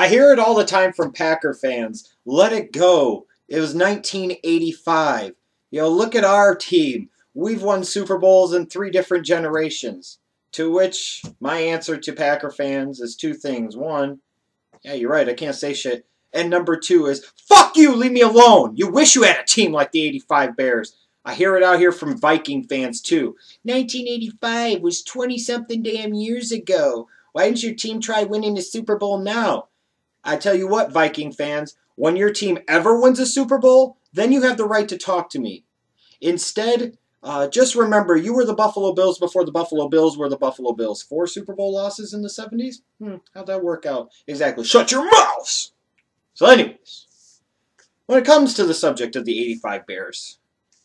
I hear it all the time from Packer fans. Let it go. It was 1985. Look at our team. We've won Super Bowls in 3 different generations. To which my answer to Packer fans is 2 things. 1, yeah, you're right, I can't say shit. And number 2 is, fuck you, leave me alone. You wish you had a team like the 85 Bears. I hear it out here from Viking fans too. 1985 was 20-something damn years ago. Why didn't your team try winning the Super Bowl now? I tell you what, Viking fans, when your team ever wins a Super Bowl, then you have the right to talk to me. Instead, just remember, you were the Buffalo Bills before the Buffalo Bills were the Buffalo Bills. 4 Super Bowl losses in the 70s? How'd that work out? Exactly. Shut your mouths! So anyways, when it comes to the subject of the 85 Bears,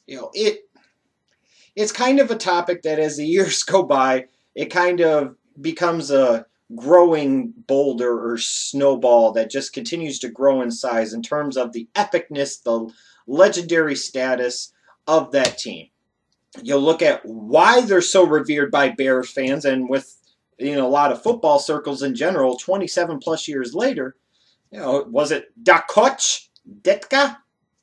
it's kind of a topic that as the years go by, it kind of becomes a growing boulder or snowball that just continues to grow in size in terms of the epicness, the legendary status of that team. You'll look at why they're so revered by Bears fans, and with a lot of football circles in general, 27 plus years later, was it Da Coach? Ditka?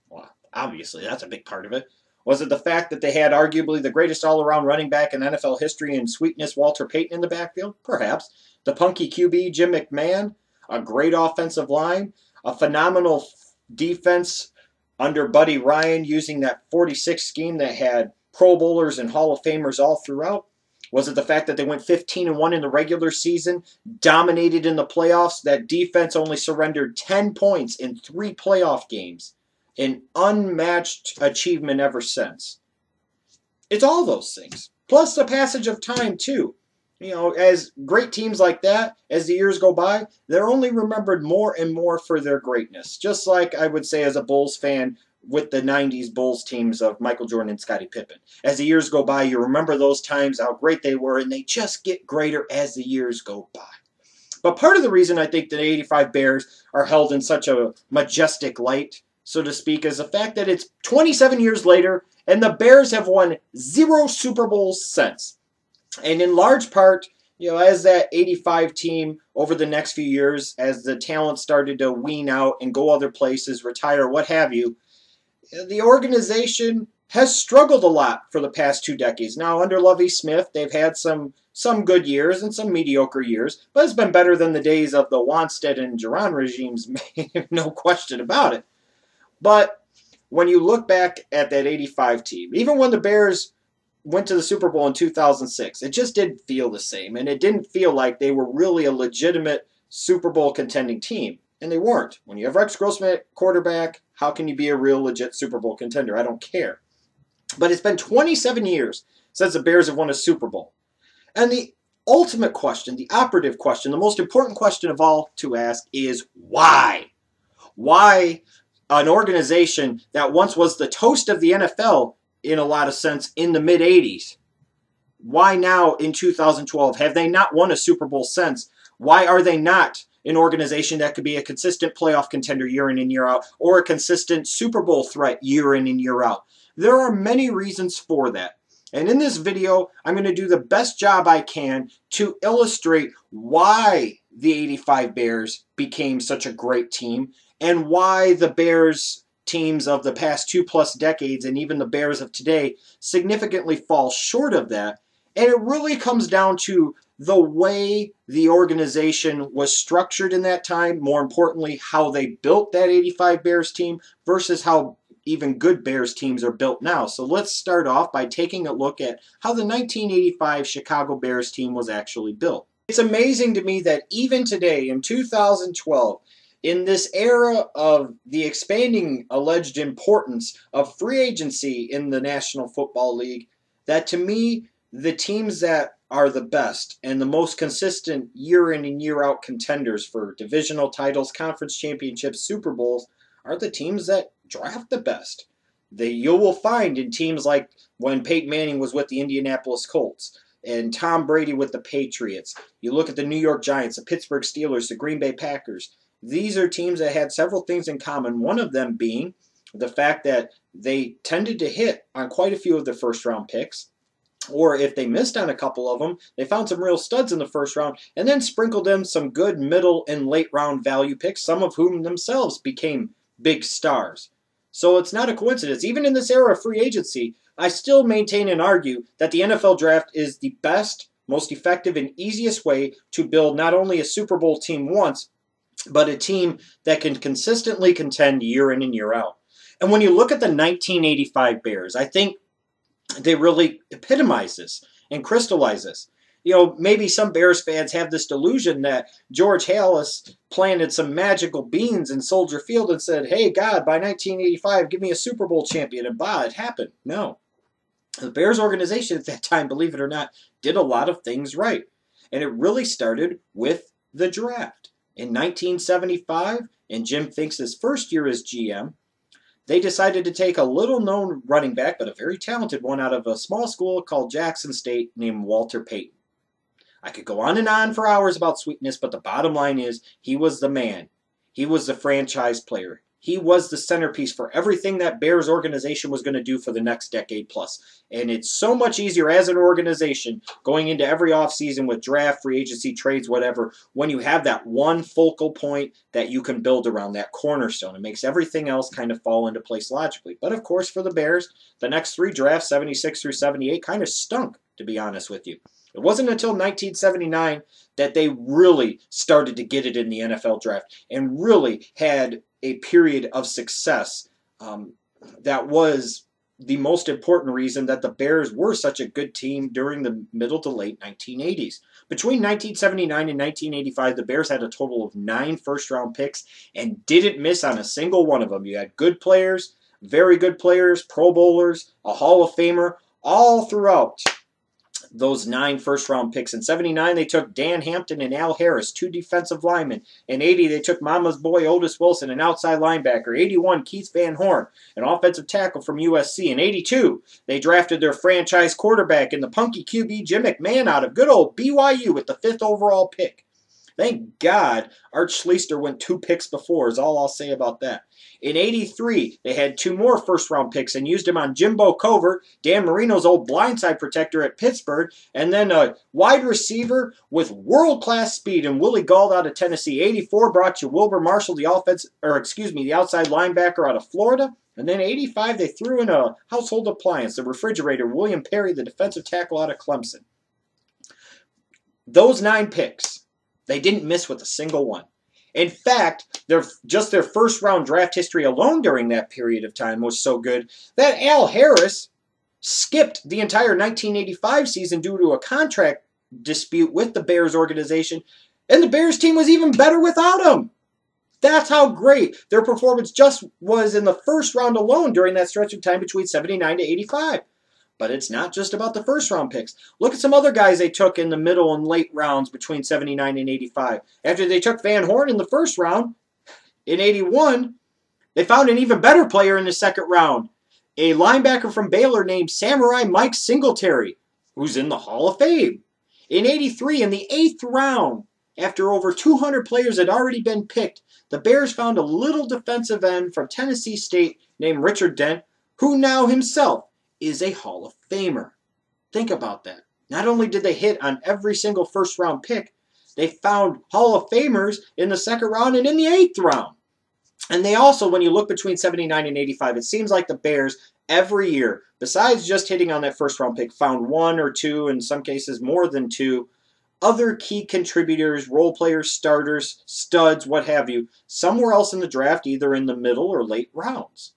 Well, obviously, that's a big part of it. Was it the fact that they had arguably the greatest all-around running back in NFL history in sweetness Walter Payton in the backfield? Perhaps. The punky QB, Jim McMahon, a great offensive line, a phenomenal defense under Buddy Ryan using that 46 scheme that had Pro Bowlers and Hall of Famers all throughout? Was it the fact that they went 15-1 in the regular season, dominated in the playoffs, that defense only surrendered 10 points in 3 playoff games? An unmatched achievement ever since. It's all those things. Plus the passage of time, too. As great teams like that, as the years go by, they're only remembered more and more for their greatness. Just like I would say as a Bulls fan with the 90s Bulls teams of Michael Jordan and Scottie Pippen. As the years go by, you remember those times, how great they were, and they just get greater as the years go by. But part of the reason I think the 85 Bears are held in such a majestic light, so to speak, is the fact that it's 27 years later, and the Bears have won 0 Super Bowls since. And in large part, as that 85 team over the next few years, as the talent started to wean out and go other places, retire, what have you, the organization has struggled a lot for the past 2 decades. Now, under Lovie Smith, they've had some good years and some mediocre years, but it's been better than the days of the Wanstead and Duran regimes, no question about it. But when you look back at that 85 team, even when the Bears went to the Super Bowl in 2006, it just didn't feel the same, and it didn't feel like they were really a legitimate Super Bowl contending team, and they weren't. When you have Rex Grossman at quarterback, how can you be a real legit Super Bowl contender? I don't care. But it's been 27 years since the Bears have won a Super Bowl. And the ultimate question, the operative question, the most important question of all to ask is why? Why an organization that once was the toast of the NFL in a lot of sense in the mid-'80s, why now in 2012 have they not won a Super Bowl since? Why are they not an organization that could be a consistent playoff contender year in and year out, or a consistent Super Bowl threat year in and year out? There are many reasons for that. And in this video, I'm going to do the best job I can to illustrate why the 85 Bears became such a great team, and why the Bears teams of the past 2+ decades, and even the Bears of today, significantly fall short of that. And it really comes down to the way the organization was structured in that time, more importantly, how they built that 85 Bears team versus how even good Bears teams are built now. So let's start off by taking a look at how the 1985 Chicago Bears team was actually built. It's amazing to me that even today, in 2012, in this era of the expanding alleged importance of free agency in the National Football League, that to me, the teams that are the best and the most consistent year in and year out contenders for divisional titles, conference championships, Super Bowls, are the teams that draft the best. You will find in teams like when Peyton Manning was with the Indianapolis Colts and Tom Brady with the Patriots. You look at the New York Giants, the Pittsburgh Steelers, the Green Bay Packers. These are teams that had several things in common, one of them being the fact that they tended to hit on quite a few of their first-round picks. Or if they missed on a couple of them, they found some real studs in the first round and then sprinkled in some good middle and late round value picks, some of whom themselves became big stars. So it's not a coincidence. Even in this era of free agency, I still maintain and argue that the NFL draft is the best, most effective, and easiest way to build not only a Super Bowl team once, but a team that can consistently contend year in and year out. And when you look at the 1985 Bears, I think they really epitomize this and crystallize this. You know, maybe some Bears fans have this delusion that George Halas planted some magical beans in Soldier Field and said, hey, God, by 1985, give me a Super Bowl champion. And bah, it happened. No. The Bears organization at that time, believe it or not, did a lot of things right. And it really started with the draft. In 1975, in Jim Finks' first year as GM, they decided to take a little-known running back, but a very talented one, out of a small school called Jackson State named Walter Payton. I could go on and on for hours about sweetness, but the bottom line is he was the man. He was the franchise player. He was the centerpiece for everything that Bears organization was going to do for the next decade plus. And it's so much easier as an organization going into every offseason with draft, free agency, trades, whatever, when you have that one focal point that you can build around, that cornerstone. It makes everything else kind of fall into place logically. But of course, for the Bears, the next three drafts, 76 through 78, kind of stunk, to be honest with you. It wasn't until 1979 that they really started to get it in the NFL draft and really had a period of success. That was the most important reason that the Bears were such a good team during the middle to late 1980s. Between 1979 and 1985, the Bears had a total of 9 first-round picks and didn't miss on a single one of them. You had good players, very good players, Pro Bowlers, a Hall of Famer, all throughout those 9 first-round picks. In 79, they took Dan Hampton and Al Harris, 2 defensive linemen. In 80, they took Mama's boy Otis Wilson, an outside linebacker. 81, Keith Van Horn, an offensive tackle from USC. In 82, they drafted their franchise quarterback in the punky QB Jim McMahon out of good old BYU with the 5th overall pick. Thank God Art Schleister went 2 picks before, is all I'll say about that. In 83, they had 2 more first-round picks and used them on Jimbo Covert, Dan Marino's old blindside protector at Pittsburgh, and then a wide receiver with world-class speed and Willie Gauld out of Tennessee. 84 brought you Wilbur Marshall, the outside linebacker out of Florida. And then 85, they threw in a household appliance, the refrigerator, William Perry, the defensive tackle out of Clemson. Those 9 picks, they didn't miss with a single one. In fact, their first-round draft history alone during that period of time was so good that Al Harris skipped the entire 1985 season due to a contract dispute with the Bears organization, and the Bears team was even better without him. That's how great their performance just was in the first round alone during that stretch of time between 79 to 85. But it's not just about the first-round picks. Look at some other guys they took in the middle and late rounds between 79 and 85. After they took Van Horn in the first round, in 81, they found an even better player in the second round, a linebacker from Baylor named Samurai Mike Singletary, who's in the Hall of Fame. In 83, in the 8th round, after over 200 players had already been picked, the Bears found a little defensive end from Tennessee State named Richard Dent, who now himself is a Hall of Famer. Think about that. Not only did they hit on every single first-round pick, they found Hall of Famers in the second round and in the 8th round. And they also, when you look between 79 and 85, it seems like the Bears every year, besides just hitting on that first-round pick, found 1 or 2, in some cases more than 2, other key contributors, role players, starters, studs, what have you, somewhere else in the draft, either in the middle or late rounds.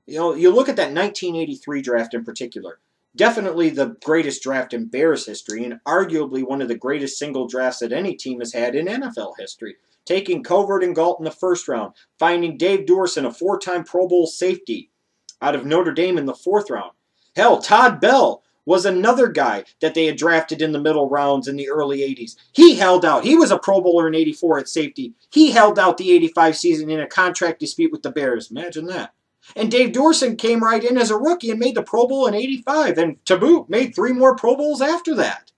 You know, you look at that 1983 draft in particular, definitely the greatest draft in Bears history and arguably one of the greatest single drafts that any team has had in NFL history. Taking Covert and Gault in the first round, finding Dave Dorson, a 4-time Pro Bowl safety out of Notre Dame in the 4th round. Hell, Todd Bell was another guy that they had drafted in the middle rounds in the early 80s. He held out. He was a Pro Bowler in 84 at safety. He held out the 85 season in a contract dispute with the Bears. Imagine that. And Dave Dorson came right in as a rookie and made the Pro Bowl in 85, and to boot, made 3 more Pro Bowls after that.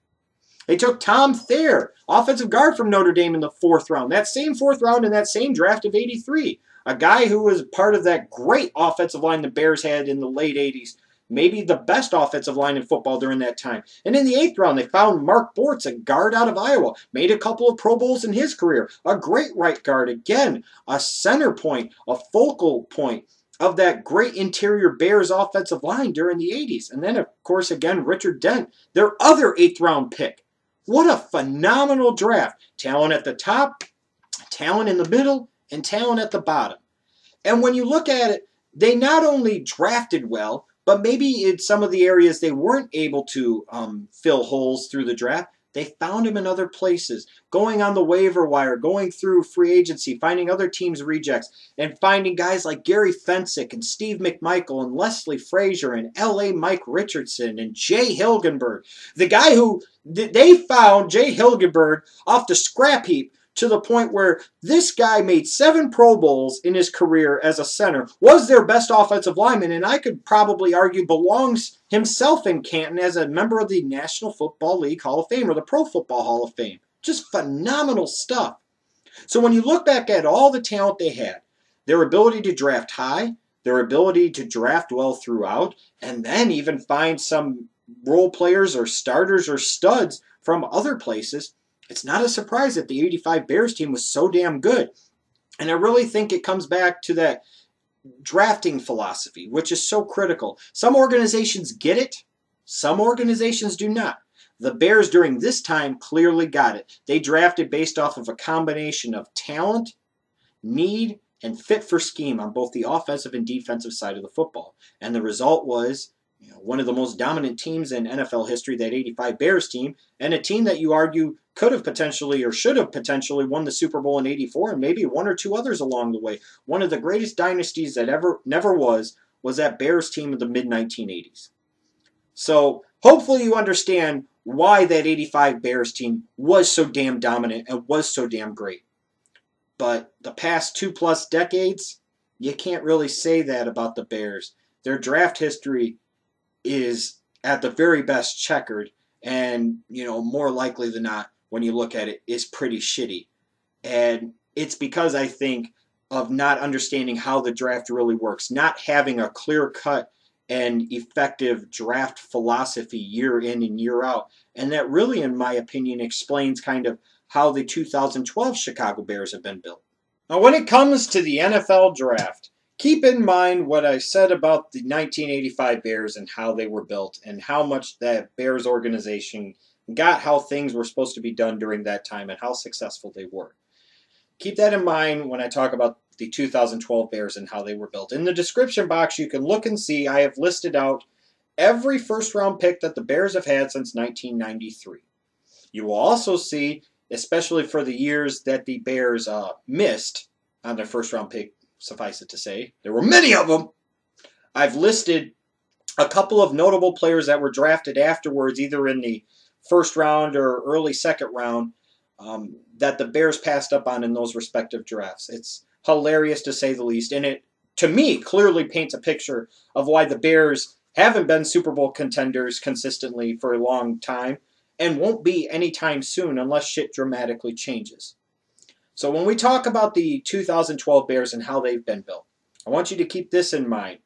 They took Tom Thayer, offensive guard from Notre Dame in the 4th round. That same 4th round in that same draft of 83. A guy who was part of that great offensive line the Bears had in the late 80s. maybe the best offensive line in football during that time. And in the 8th round, they found Marc, a guard out of Iowa. Made a couple of Pro Bowls in his career. A great right guard. Again, a center point, a focal point of that great interior Bears offensive line during the 80s. And then, of course, again, Richard Dent, their other 8th round pick. What a phenomenal draft. Talent at the top, talent in the middle, and talent at the bottom. And when you look at it, they not only drafted well, but maybe in some of the areas they weren't able to fill holes through the draft, they found him in other places, going on the waiver wire, going through free agency, finding other teams' rejects, and finding guys like Gary Fensick and Steve McMichael and Leslie Frazier and L.A. Mike Richardson and Jay Hilgenberg. The guy who they found, Jay Hilgenberg, off the scrap heap, to the point where this guy made 7 Pro Bowls in his career as a center, was their best offensive lineman, and I could probably argue belongs himself in Canton as a member of the National Football League Hall of Fame or the Pro Football Hall of Fame. Just phenomenal stuff. So when you look back at all the talent they had, their ability to draft high, their ability to draft well throughout, and then even find some role players or starters or studs from other places, it's not a surprise that the 85 Bears team was so damn good. And I really think it comes back to that drafting philosophy, which is so critical. Some organizations get it, some organizations do not. The Bears during this time clearly got it. They drafted based off of a combination of talent, need, and fit for scheme on both the offensive and defensive side of the football. And the result was one of the most dominant teams in NFL history, that 85 Bears team, and a team that you argue could have potentially or should have potentially won the Super Bowl in '84 and maybe 1 or 2 others along the way. One of the greatest dynasties that never was that Bears team of the mid-1980s. So hopefully you understand why that 85 Bears team was so damn dominant and was so damn great. But the past 2+ decades, you can't really say that about the Bears. Their draft history is at the very best checkered, and more likely than not, when you look at it, is pretty shitty. And it's because I think of not understanding how the draft really works, not having a clear-cut and effective draft philosophy year in and year out. And that really, in my opinion, explains kind of how the 2012 Chicago Bears have been built. Now, when it comes to the NFL draft, keep in mind what I said about the 1985 Bears and how they were built and how much that Bears organization got how things were supposed to be done during that time and how successful they were. Keep that in mind when I talk about the 2012 Bears and how they were built. In the description box, you can look and see I have listed out every first-round pick that the Bears have had since 1993. You will also see, especially for the years that the Bears missed on their first-round pick, suffice it to say, there were many of them. I've listed a couple of notable players that were drafted afterwards, either in the first round or early second round, that the Bears passed up on in those respective drafts. It's hilarious to say the least, and it, to me, clearly paints a picture of why the Bears haven't been Super Bowl contenders consistently for a long time and won't be anytime soon unless shit dramatically changes. So when we talk about the 2012 Bears and how they've been built, I want you to keep this in mind.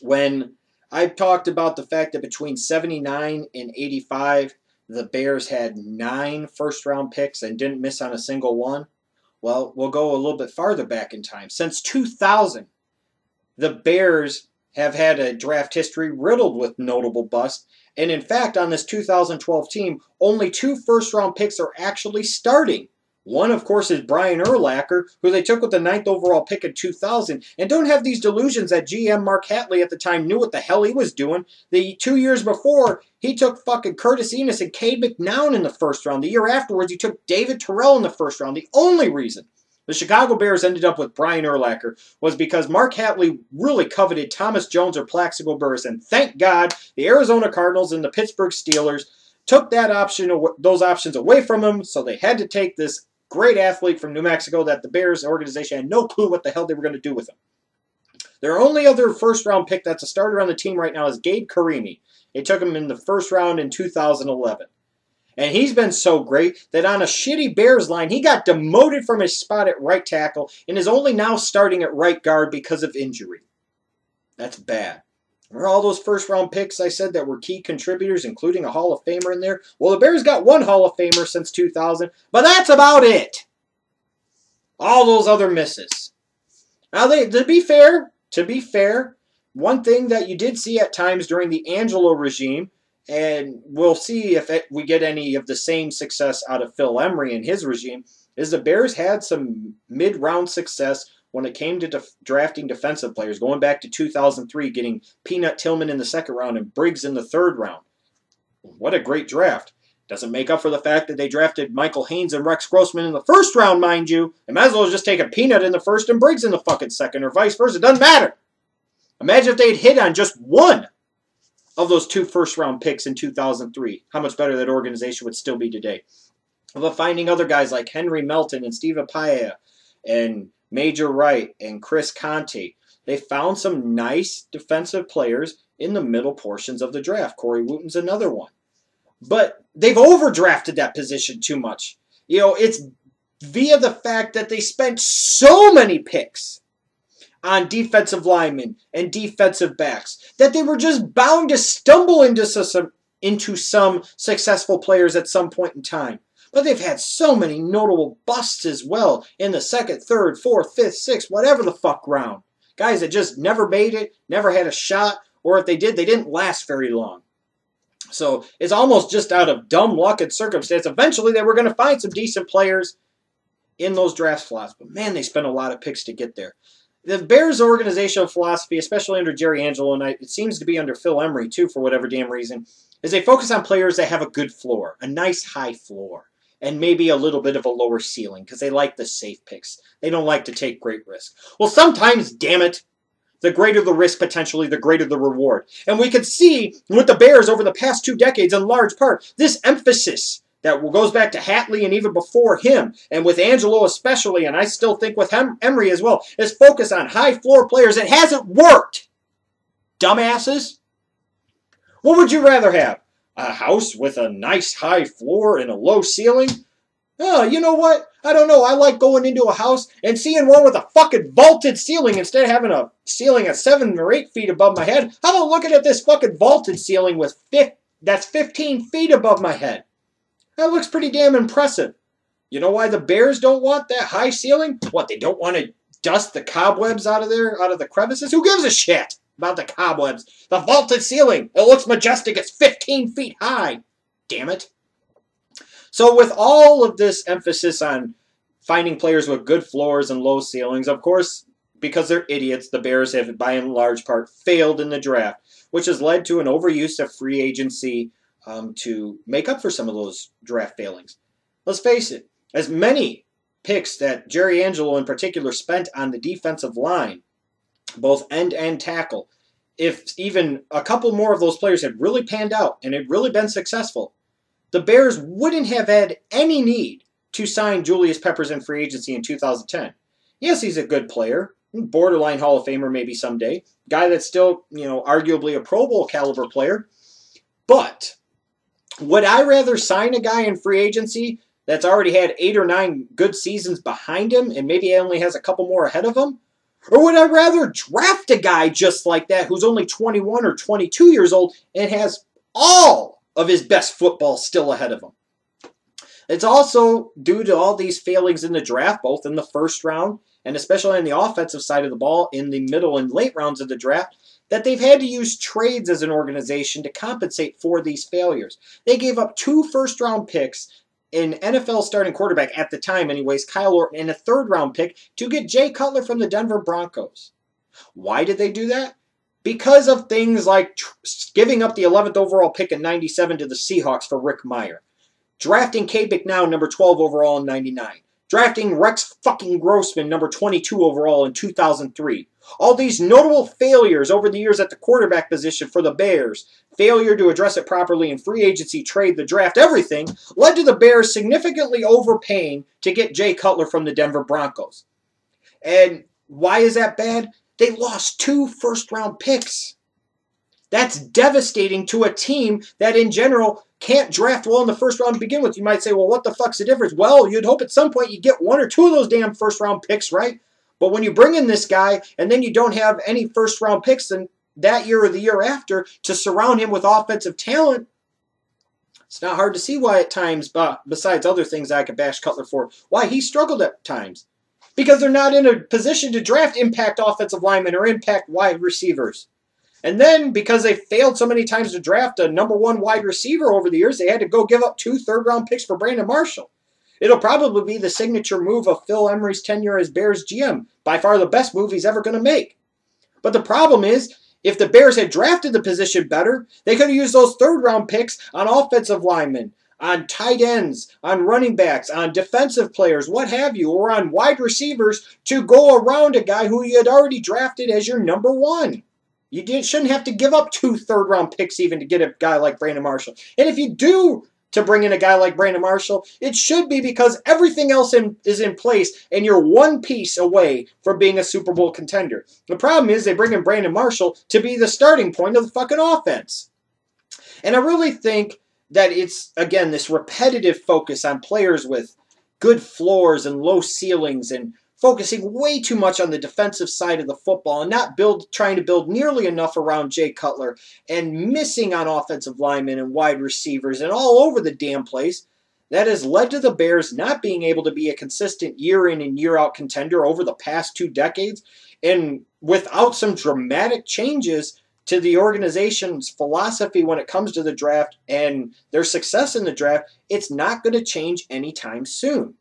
When I've talked about the fact that between 79 and 85, the Bears had 9 first-round picks and didn't miss on a single one, well, we'll go a little bit farther back in time. Since 2000, the Bears have had a draft history riddled with notable busts. And in fact, on this 2012 team, only 2 first-round picks are actually starting. One, of course, is Brian Urlacher, who they took with the 9th overall pick in 2000. And don't have these delusions that GM Marc at the time knew what the hell he was doing. The 2 years before, he took fucking Curtis Enis and Cade McNown in the first round. The year afterwards, he took David Terrell in the first round. The only reason the Chicago Bears ended up with Brian Urlacher was because Marc really coveted Thomas Jones or Plaxico Burress. And thank God, the Arizona Cardinals and the Pittsburgh Steelers took those options away from him, so they had to take this great athlete from New Mexico that the Bears organization had no clue what the hell they were going to do with him. Their only other first-round pick that's a starter on the team right now is Gabe Karimi. They took him in the first round in 2011. And he's been so great that on a shitty Bears line, he got demoted from his spot at right tackle and is only now starting at right guard because of injury. That's bad. Remember all those first-round picks I said that were key contributors, including a Hall of Famer in there? Well, the Bears got one Hall of Famer since 2000, but that's about it. All those other misses. Now, to be fair, one thing that you did see at times during the Angelo regime, and we'll see if we get any of the same success out of Phil Emery and his regime, is the Bears had some mid-round success when it came to drafting defensive players, going back to 2003, getting Peanut Tillman in the second round and Briggs in the third round. What a great draft. Doesn't make up for the fact that they drafted Michael Haynes and Rex Grossman in the first round, mind you. They might as well just take a Peanut in the first and Briggs in the fucking second, or vice versa. It doesn't matter. Imagine if they'd hit on just one of those 2 first-round picks in 2003. How much better that organization would still be today. But finding other guys like Henry Melton and Steve Apaya and Major Wright and Chris Conte, they found some nice defensive players in the middle portions of the draft. Corey Wooten's another one. But they've overdrafted that position too much. You know, it's via the fact that they spent so many picks on defensive linemen and defensive backs that they were just bound to stumble into some successful players at some point in time. But they've had so many notable busts as well in the second, third, fourth, fifth, sixth, whatever the fuck round. Guys that just never made it, never had a shot, or if they did, they didn't last very long. So it's almost just out of dumb luck and circumstance. Eventually they were going to find some decent players in those draft slots. But man, they spent a lot of picks to get there. The Bears' organizational philosophy, especially under Jerry Angelo, and it seems to be under Phil Emery too for whatever damn reason, is they focus on players that have a good floor, a nice high floor, and maybe a little bit of a lower ceiling because they like the safe picks. They don't like to take great risks. Well, sometimes, damn it, the greater the risk potentially, the greater the reward. And we could see with the Bears over the past 2 decades in large part, this emphasis that goes back to Hatley and even before him, and with Angelo especially, and I still think with Emery as well, is focus on high floor players. It hasn't worked. Dumbasses. What would you rather have? A house with a nice high floor and a low ceiling? Oh, you know what? I don't know. I like going into a house and seeing one with a fucking vaulted ceiling instead of having a ceiling at 7 or 8 feet above my head. How about looking at this fucking vaulted ceiling that's 15 feet above my head? That looks pretty damn impressive. You know why the Bears don't want that high ceiling? What, they don't want to dust the cobwebs out of the crevices? Who gives a shit about the cobwebs? The vaulted ceiling. It looks majestic. It's 15 feet high. Damn it. So with all of this emphasis on finding players with good floors and low ceilings, of course, because they're idiots, the Bears have, by and large part, failed in the draft, which has led to an overuse of free agency to make up for some of those draft failings. Let's face it, as many picks that Jerry Angelo in particular spent on the defensive line, both end and tackle, if even a couple more of those players had really panned out and had really been successful, the Bears wouldn't have had any need to sign Julius Peppers in free agency in 2010. Yes, he's a good player, borderline Hall of Famer maybe someday, guy that's still, arguably a Pro Bowl caliber player. But would I rather sign a guy in free agency that's already had 8 or 9 good seasons behind him and maybe only has a couple more ahead of him? Or would I rather draft a guy just like that who's only 21 or 22 years old and has all of his best football still ahead of him? It's also due to all these failings in the draft, both in the first round and especially on the offensive side of the ball in the middle and late rounds of the draft, that they've had to use trades as an organization to compensate for these failures. They gave up 2 first-round picks, an NFL starting quarterback at the time anyways, Kyle Orton, and a 3rd-round pick to get Jay Cutler from the Denver Broncos. Why did they do that? Because of things like giving up the 11th overall pick in '97 to the Seahawks for Rick Mirer. Drafting Cade McNown, number 12 overall in '99. Drafting Rex fucking Grossman, number 22 overall in 2003. All these notable failures over the years at the quarterback position for the Bears, failure to address it properly in free agency, trade, the draft, everything, led to the Bears significantly overpaying to get Jay Cutler from the Denver Broncos. And why is that bad? They lost 2 first-round picks. That's devastating to a team that, in general, can't draft well in the first round to begin with. You might say, well, what the fuck's the difference? Well, you'd hope at some point you get 1 or 2 of those damn first-round picks, right? But when you bring in this guy and then you don't have any first-round picks, then that year or the year after to surround him with offensive talent, it's not hard to see why at times, besides other things I could bash Cutler for, why he struggled at times. Because they're not in a position to draft impact offensive linemen or impact wide receivers. And then, because they failed so many times to draft a #1 wide receiver over the years, they had to go give up 2 third-round picks for Brandon Marshall. It'll probably be the signature move of Phil Emery's tenure as Bears GM. By far the best move he's ever going to make. But the problem is, if the Bears had drafted the position better, they could have used those third-round picks on offensive linemen, on tight ends, on running backs, on defensive players, what have you, or on wide receivers to go around a guy who you had already drafted as your #1. You shouldn't have to give up 2 third-round picks even to get a guy like Brandon Marshall. And if you do to bring in a guy like Brandon Marshall, it should be because everything else is in place and you're one piece away from being a Super Bowl contender. The problem is they bring in Brandon Marshall to be the starting point of the fucking offense. And I really think that it's, again, this repetitive focus on players with good floors and low ceilings and focusing way too much on the defensive side of the football and not trying to build nearly enough around Jay Cutler and missing on offensive linemen and wide receivers and all over the damn place, that has led to the Bears not being able to be a consistent year in and year out contender over the past 2 decades. And without some dramatic changes to the organization's philosophy when it comes to the draft and their success in the draft, it's not going to change anytime soon.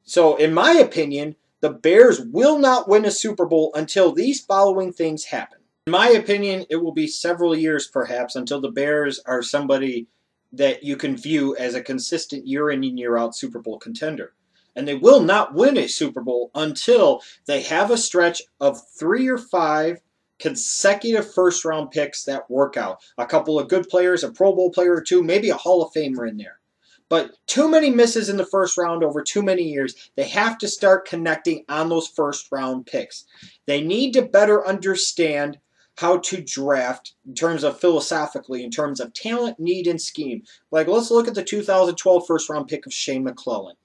So in my opinion, the Bears will not win a Super Bowl until these following things happen. In my opinion, it will be several years perhaps until the Bears are somebody that you can view as a consistent year in and year out Super Bowl contender. And they will not win a Super Bowl until they have a stretch of 3 or 5 consecutive first-round picks that work out. A couple of good players, a Pro Bowl player or 2, maybe a Hall of Famer in there. But too many misses in the first round over too many years. They have to start connecting on those first-round picks. They need to better understand how to draft in terms of philosophically, in terms of talent, need, and scheme. Like, let's look at the 2012 first-round pick of Shane McClellan.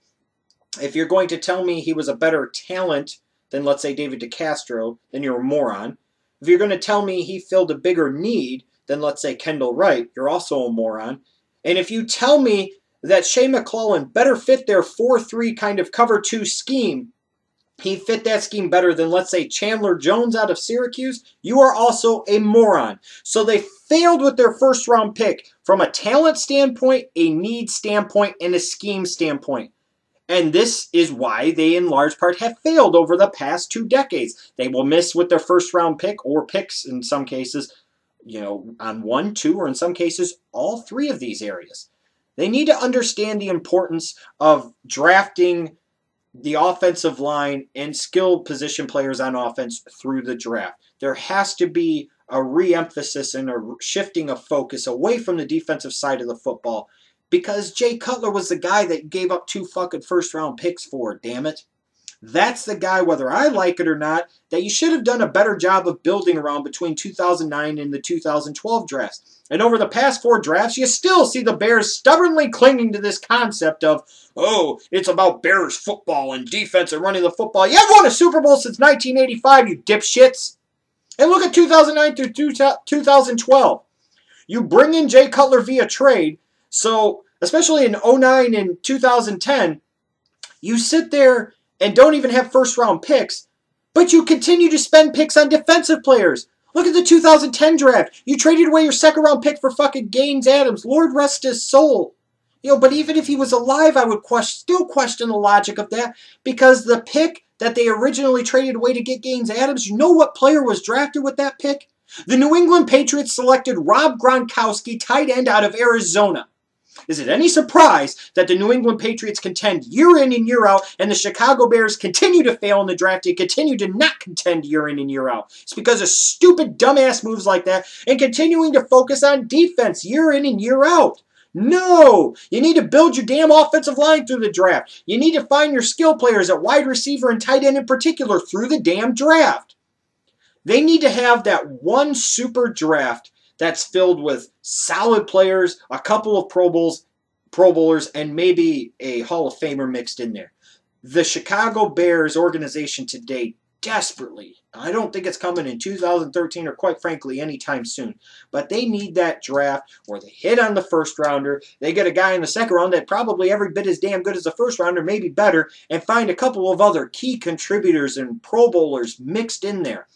If you're going to tell me he was a better talent than, let's say, David DeCastro, then you're a moron. If you're going to tell me he filled a bigger need than, let's say, Kendall Wright, you're also a moron. And if you tell me that Shea McClellan better fit their 4-3 kind of cover 2 scheme, he fit that scheme better than, let's say, Chandler Jones out of Syracuse, you are also a moron. So they failed with their first-round pick from a talent standpoint, a need standpoint, and a scheme standpoint. And this is why they, in large part, have failed over the past 2 decades. They will miss with their first-round pick, or picks in some cases, on 1, 2, or in some cases, all 3 of these areas. They need to understand the importance of drafting the offensive line and skilled position players on offense through the draft. There has to be a re-emphasis and a shifting of focus away from the defensive side of the football because Jay Cutler was the guy that gave up 2 fucking first-round picks for, damn it. That's the guy, whether I like it or not, that you should have done a better job of building around between 2009 and the 2012 drafts. And over the past 4 drafts, you still see the Bears stubbornly clinging to this concept of, oh, it's about Bears football and defense and running the football. You haven't won a Super Bowl since 1985, you dipshits. And look at 2009 through 2012. You bring in Jay Cutler via trade, so especially in 2009 and 2010, you sit there and don't even have first-round picks, but you continue to spend picks on defensive players. Look at the 2010 draft. You traded away your second-round pick for fucking Gaines Adams. Lord rest his soul. But even if he was alive, I would still question the logic of that because the pick that they originally traded away to get Gaines Adams, you know what player was drafted with that pick? The New England Patriots selected Rob Gronkowski, tight end out of Arizona. Is it any surprise that the New England Patriots contend year in and year out, and the Chicago Bears continue to fail in the draft and continue to not contend year in and year out? It's because of stupid, dumbass moves like that and continuing to focus on defense year in and year out. No! You need to build your damn offensive line through the draft. You need to find your skill players at wide receiver and tight end in particular through the damn draft. They need to have that one super draft that's filled with solid players, a couple of Pro Bowlers, and maybe a Hall of Famer mixed in there. The Chicago Bears organization to date desperately. I don't think it's coming in 2013 or quite frankly anytime soon. But they need that draft where they hit on the first rounder. They get a guy in the second round that probably every bit as damn good as the first rounder, maybe better, and find a couple of other key contributors and Pro Bowlers mixed in there.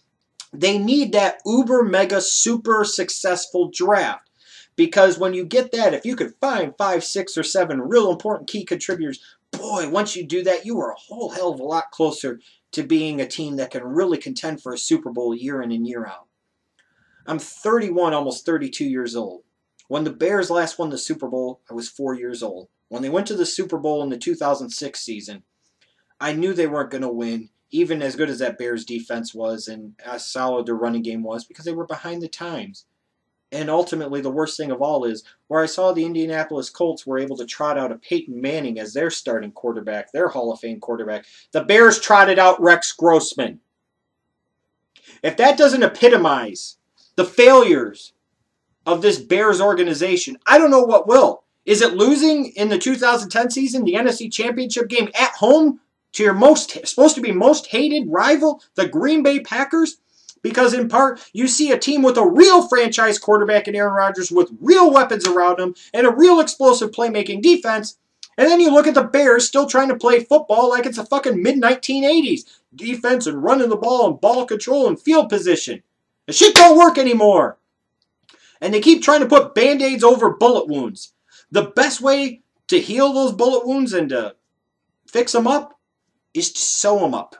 They need that uber mega super successful draft. Because when you get that, if you could find 5, 6, or 7 real important key contributors, boy, once you do that, you are a whole hell of a lot closer to being a team that can really contend for a Super Bowl year in and year out. I'm 31, almost 32 years old. When the Bears last won the Super Bowl, I was 4 years old. When they went to the Super Bowl in the 2006 season, I knew they weren't going to win, even as good as that Bears defense was and as solid their running game was, because they were behind the times. And ultimately, the worst thing of all is where I saw the Indianapolis Colts were able to trot out a Peyton Manning as their starting quarterback, their Hall of Fame quarterback. The Bears trotted out Rex Grossman. If that doesn't epitomize the failures of this Bears organization, I don't know what will. Is it losing in the 2010 season, the NFC Championship game at home to your supposed to be most hated rival, the Green Bay Packers? Because in part, you see a team with a real franchise quarterback in Aaron Rodgers with real weapons around him and a real explosive playmaking defense. And then you look at the Bears still trying to play football like it's a fucking mid-1980s. Defense and running the ball and ball control and field position. The shit don't work anymore. And they keep trying to put Band-Aids over bullet wounds. The best way to heal those bullet wounds and to fix them up is to sew them up.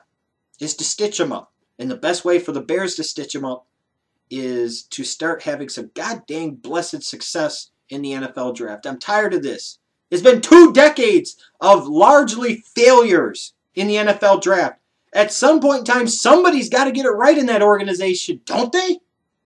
Is to stitch them up. And the best way for the Bears to stitch them up is to start having some goddamn blessed success in the NFL draft. I'm tired of this. It's been 2 decades of largely failures in the NFL draft. At some point in time, somebody's got to get it right in that organization, don't they?